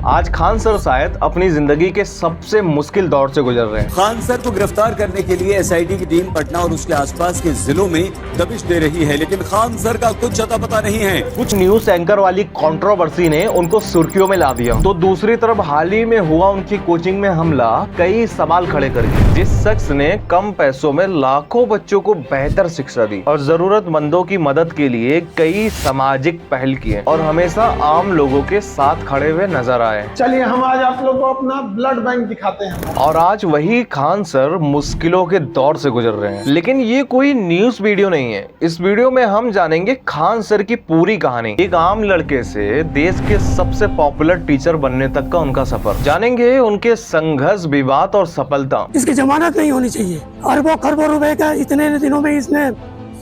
आज खान सर शायद अपनी जिंदगी के सबसे मुश्किल दौर से गुजर रहे हैं। खान सर को गिरफ्तार करने के लिए एसआईटी की टीम पटना और उसके आसपास के जिलों में दबिश दे रही है, लेकिन खान सर का कुछ अता पता नहीं है। कुछ न्यूज एंकर वाली कंट्रोवर्सी ने उनको सुर्खियों में ला दिया, तो दूसरी तरफ हाल ही में हुआ उनकी कोचिंग में हमला कई सवाल खड़े कर दिए। जिस शख्स ने कम पैसों में लाखों बच्चों को बेहतर शिक्षा दी और जरूरतमंदों की मदद के लिए कई सामाजिक पहल किए और हमेशा आम लोगों के साथ खड़े हुए नजर आए। चलिए हम आज आप लोगों को अपना ब्लड बैंक दिखाते हैं। और आज वही खान सर मुश्किलों के दौर से गुजर रहे हैं, लेकिन ये कोई न्यूज वीडियो नहीं है। इस वीडियो में हम जानेंगे खान सर की पूरी कहानी, एक आम लड़के से देश के सबसे पॉपुलर टीचर बनने तक का उनका सफर। जानेंगे उनके संघर्ष, विवाद और सफलता। इसकी जमानत नहीं होनी चाहिए। अरबों खरबों रुपए का इतने दिनों में इसने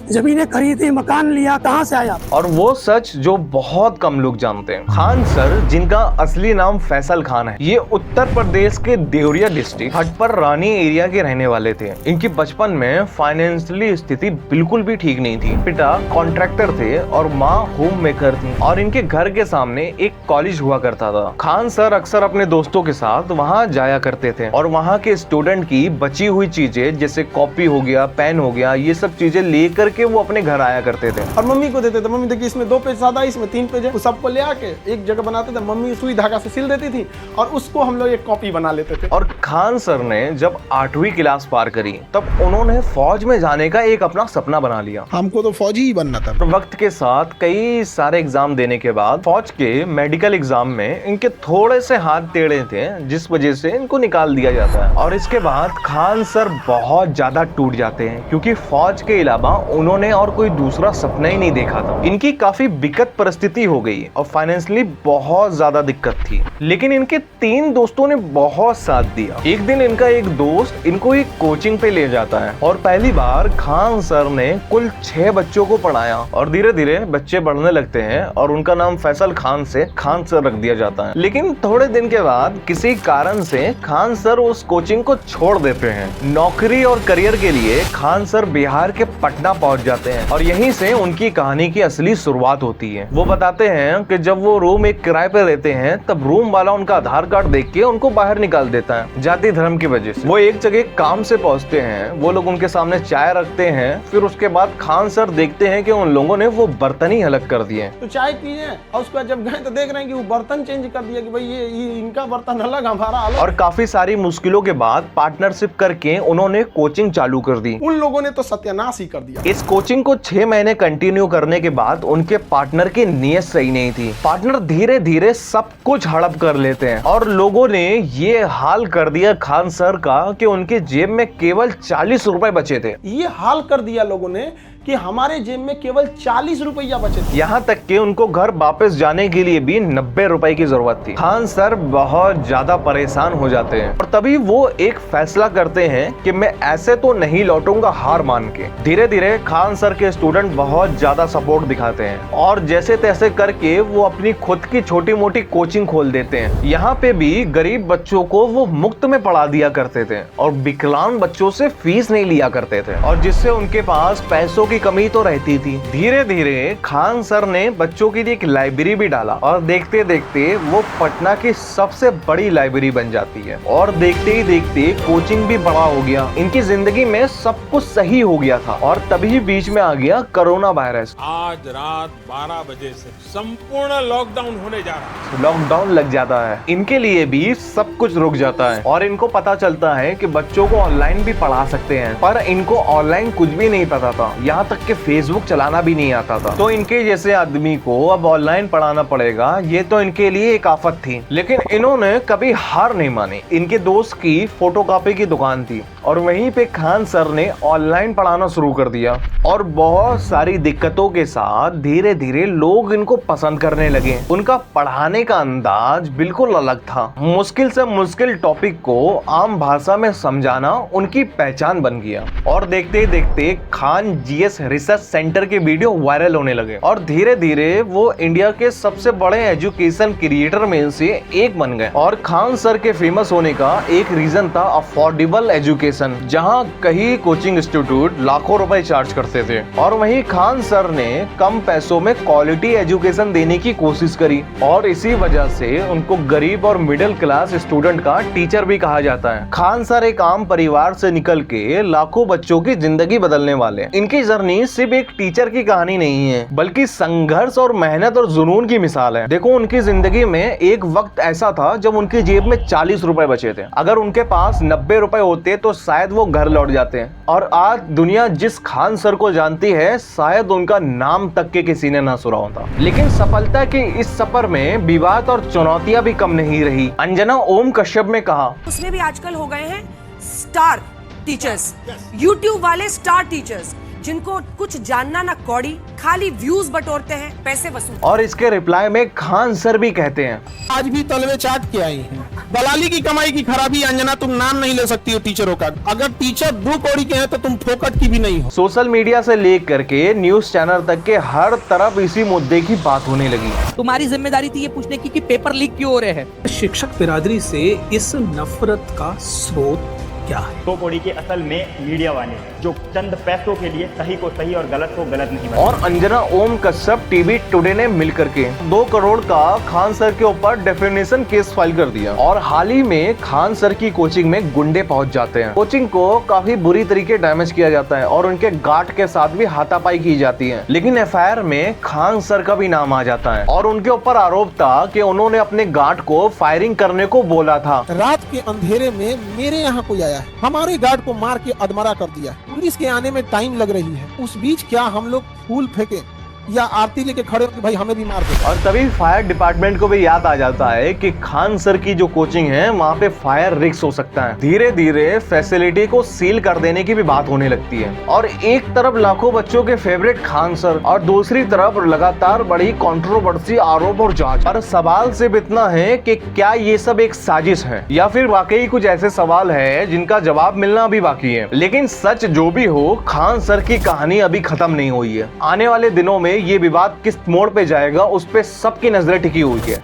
जमीनें खरीदी, मकान लिया, कहाँ से आया? और वो सच जो बहुत कम लोग जानते हैं। खान सर, जिनका असली नाम फैसल खान है, ये उत्तर प्रदेश के देवरिया डिस्ट्रिक्ट हटपर रानी एरिया के रहने वाले थे। इनकी बचपन में फाइनेंशियली स्थिति बिल्कुल भी ठीक नहीं थी। पिता कॉन्ट्रैक्टर थे और माँ होम मेकर थी और इनके घर के सामने एक कॉलेज हुआ करता था। खान सर अक्सर अपने दोस्तों के साथ वहाँ जाया करते थे और वहाँ के स्टूडेंट की बची हुई चीजें जैसे कॉपी हो गया, पेन हो गया, ये सब चीजें लेकर के वो अपने घर आया करते थे और मम्मी को देते थे। मम्मी देखिए इसमें 2 पेज सादा, इसमें 3 पेज है। सबको ले आके एक जगह बनाते थे। मम्मी सुई धागा से सिल देती थी और उसको हम लोग एक कॉपी बना लेते थे। और खान सर ने जब 8वीं क्लास पार करी तब उन्होंने फौज में जाने का एक अपना सपना बना लिया। हमको तो फौजी ही बनना था। वक्त के साथ कई सारे एग्जाम देने के बाद फौज के मेडिकल एग्जाम में इनके थोड़े से हाथ टेढ़े थे, जिस वजह से इनको निकाल दिया जाता है। और इसके बाद खान सर बहुत ज्यादा टूट जाते हैं, क्योंकि फौज के अलावा उन्होंने और कोई दूसरा सपना ही नहीं देखा था। इनकी काफी विकट परिस्थिति हो गई और फाइनेंशियली बहुत ज्यादा दिक्कत थी, लेकिन इनके 3 दोस्तों ने बहुत साथ दिया। एक दिन इनका एक दोस्त इनको एक कोचिंग पे ले जाता है और पहली बार खान सर ने कुल 6 बच्चों को पढ़ाया और धीरे धीरे बच्चे बढ़ने लगते हैं और उनका नाम फैसल खान से खान सर रख दिया जाता है। लेकिन थोड़े दिन के बाद किसी कारण से खान सर उस कोचिंग को छोड़ देते हैं। नौकरी और करियर के लिए खान सर बिहार के पटना पहुंच जाते हैं और यहीं से उनकी कहानी की असली शुरुआत होती है। वो बताते हैं कि जब वो रूम एक किराए पर रहते हैं तब रूम वाला उनका आधार कार्ड देख के उनको बाहर निकाल देता है, जाति धर्म की वजह से। वो एक जगह काम से पहुंचते हैं, वो लोग उनके सामने चाय रखते हैं, फिर उसके बाद खान सर देखते हैं कि उन लोगों ने वो बर्तन ही अलग कर दिए। तो चाय पिए और उसके बाद जब गए तो देख रहे हैं कि वो बर्तन चेंज कर दिया कि भाई ये इनका बर्तन अलग, हमारा अलग। और काफी सारी मुश्किलों के बाद पार्टनरशिप करके उन्होंने कोचिंग चालू कर दी। उन लोगों ने तो सत्यानाश ही कर दिया। इस कोचिंग को 6 महीने कंटिन्यू करने के बाद उनके पार्टनर की नीयत सही नहीं थी। पार्टनर धीरे धीरे सब कुछ हड़प कर लेते हैं और लोगों ने ये हाल कर दिया खान सर का कि उनके जेब में केवल 40 रुपए बचे थे। ये हाल कर दिया लोगों ने कि हमारे जेब में केवल 40 रुपया बचे थे। यहाँ तक कि उनको घर वापस जाने के लिए भी 90 रुपए की जरूरत थी। खान सर बहुत ज्यादा परेशान हो जाते हैं और तभी वो एक फैसला करते हैं कि मैं ऐसे तो नहीं लौटूंगा, हार मान के। धीरे धीरे खान सर के स्टूडेंट बहुत ज्यादा सपोर्ट दिखाते हैं और जैसे तैसे करके वो अपनी खुद की छोटी मोटी कोचिंग खोल देते हैं। यहाँ पे भी गरीब बच्चों को वो मुफ्त में पढ़ा दिया करते थे और विकलांग बच्चों से फीस नहीं लिया करते थे, और जिससे उनके पास पैसों की कमी तो रहती थी। धीरे धीरे खान सर ने बच्चों के लिए एक लाइब्रेरी भी डाला और देखते देखते वो पटना की सबसे बड़ी लाइब्रेरी बन जाती है। और देखते ही देखते कोचिंग भी बड़ा हो गया। इनकी जिंदगी में सब कुछ सही हो गया था और तभी बीच में आ गया कोरोना वायरस। आज रात 12 बजे से संपूर्ण लॉकडाउन होने जा रहा है। लॉकडाउन लग जाता है, इनके लिए भी सब कुछ रुक जाता है और इनको पता चलता है कि बच्चों को ऑनलाइन भी पढ़ा सकते हैं, पर इनको ऑनलाइन कुछ भी नहीं पता था। यहाँ तक कि फेसबुक चलाना भी नहीं आता था। तो इनके जैसे आदमी को अब ऑनलाइन पढ़ाना पड़ेगा, ये तो इनके लिए एक आफत थी। लेकिन इन्होंने कभी हार नहीं मानी। इनके दोस्त की फोटोकॉपी की दुकान थी और वहीं पे खान सर ने ऑनलाइन पढ़ाना शुरू कर दिया और बहुत सारी दिक्कतों के साथ धीरे धीरे लोग इनको पसंद करने लगे। उनका पढ़ाने का अंदाज बिल्कुल अलग था। मुश्किल से मुश्किल टॉपिक को आम भाषा में समझाना उनकी पहचान बन गया और देखते ही देखते खान जीएस रिसर्च सेंटर के वीडियो वायरल होने लगे और धीरे धीरे वो इंडिया के सबसे बड़े एजुकेशन क्रिएटर में से एक बन गए। और खान सर के फेमस होने का एक रीजन था अफोर्डेबल एजुकेशन। एजुकेशन, जहां कई कोचिंग इंस्टीट्यूट लाखों रुपए चार्ज करते थे। और वहीं खान सर ने कम पैसों में क्वालिटी एजुकेशन देने की कोशिश करी और इसी वजह से उनको गरीब और मिडिल क्लास स्टूडेंट का टीचर भी कहा जाता है। खान सर एक आम परिवार से निकल के लाखों बच्चों की जिंदगी बदलने वाले हैं। इनकी जर्नी सिर्फ एक टीचर की कहानी नहीं है, बल्कि संघर्ष और मेहनत और जुनून की मिसाल है। देखो, उनकी जिंदगी में एक वक्त ऐसा था जब उनकी जेब में 40 रुपए बचे थे। अगर उनके पास 90 रुपए होते तो शायद वो घर लौट जाते हैं। और आज दुनिया जिस खान सर को जानती है, शायद उनका नाम तक के किसी ने ना सुना होता। लेकिन सफलता के इस सफर में विवाद और चुनौतियां भी कम नहीं रही। अंजना ओम कश्यप ने कहा, उसमें भी आजकल हो गए हैं स्टार टीचर्स, यूट्यूब वाले स्टार टीचर्स, जिनको कुछ जानना ना कौड़ी, खाली व्यूज बटोरते हैं, पैसे वसूल। और इसके रिप्लाई में खान सर भी कहते हैं, आज भी तलवे चाट के आई हैं। दलाली की कमाई की खराबी अंजना, तुम नाम नहीं ले सकती हो टीचरों का। अगर टीचर 2 कौड़ी के हैं तो तुम फोकट की भी नहीं हो। सोशल मीडिया से लेकर के न्यूज चैनल तक के हर तरफ इसी मुद्दे की बात होने लगी। तुम्हारी जिम्मेदारी थी ये पूछने की कि पेपर लीक क्यों हो रहे हैं। शिक्षक बिरादरी से इस नफरत का स्रोत क्या है? 2 कौड़ी के असल में मीडिया वाले जो चंद पैसों के लिए सही को सही और गलत को गलत नहीं बताते। और अंजना ओम कश्यप टीवी टुडे ने मिलकर के 2 करोड़ का खान सर के ऊपर डेफिनेशन केस फाइल कर दिया। और हाल ही में खान सर की कोचिंग में गुंडे पहुंच जाते हैं। कोचिंग को काफी बुरी तरीके डैमेज किया जाता है और उनके गार्ड के साथ भी हाथापाई की जाती है। लेकिन एफआईआर में खान सर का भी नाम आ जाता है और उनके ऊपर आरोप था कि उन्होंने अपने गार्ड को फायरिंग करने को बोला था। रात के अंधेरे में मेरे यहाँ कोई आया, हमारे गार्ड को मार के अधमरा कर दिया। पुलिस के आने में टाइम लग रही है। उस बीच क्या हम लोग फूल फेंके या आरती लेके खड़े हो कि भाई हमें भी मार दो? और तभी फायर डिपार्टमेंट को भी याद आ जाता है कि खान सर की जो कोचिंग है वहाँ पे फायर रिस्क हो सकता है। धीरे धीरे फैसिलिटी को सील कर देने की भी बात होने लगती है। और एक तरफ लाखों बच्चों के फेवरेट खान सर और दूसरी तरफ लगातार बड़ी कंट्रोवर्सी, आरोप और जांच। और सवाल सिर्फ इतना है कि क्या ये सब एक साजिश है या फिर वाकई कुछ ऐसे सवाल है जिनका जवाब मिलना भी बाकी है। लेकिन सच जो भी हो, खान सर की कहानी अभी खत्म नहीं हुई है। आने वाले दिनों में ये विवाद किस मोड़ पे जाएगा उस पे सबकी नजरें टिकी हुई है।